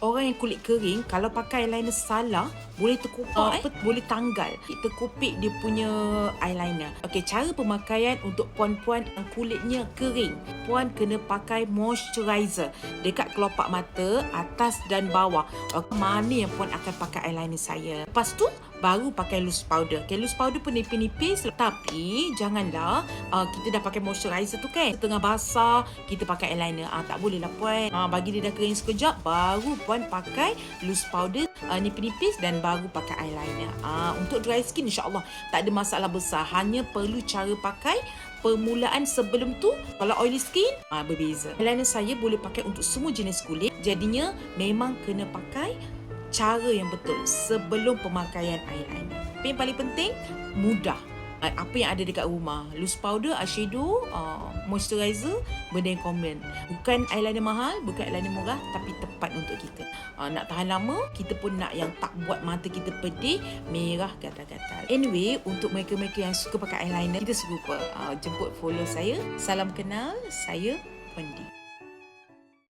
Orang yang kulit kering, kalau pakai eyeliner salah, boleh terkupak, boleh tanggal, terkupik dia punya eyeliner. Okey, cara pemakaian untuk puan-puan yang kulitnya kering. Puan kena pakai moisturizer dekat kelopak mata, atas dan bawah. Mana yang puan akan pakai eyeliner saya. Lepas tu, baru pakai loose powder. Okay, loose powder pun nipis-nipis. Tapi, janganlah kita dah pakai moisturizer tu kan. Tengah basah, kita pakai eyeliner. Tak boleh lah puan. Bagi dia dah kering sekejap, baru puan pakai loose powder, nipis-nipis dan baru pakai eyeliner. Untuk dry skin, insyaAllah tak ada masalah besar. Hanya perlu cara pakai permulaan sebelum tu. Kalau oily skin, berbeza. Eyeliner saya boleh pakai untuk semua jenis kulit. Jadinya, memang kena pakai cara yang betul sebelum pemakaian eyeliner. Tapi yang paling penting, mudah. Apa yang ada dekat rumah, loose powder, eyeshadow, moisturizer, benda yang common. Bukan eyeliner mahal, bukan eyeliner murah, tapi tepat untuk kita. Nak tahan lama, kita pun nak yang tak buat mata kita pedih, merah, gatal-gatal. Anyway, untuk mereka-mereka yang suka pakai eyeliner, kita serupa. Jemput follow saya. Salam kenal, saya Wendy.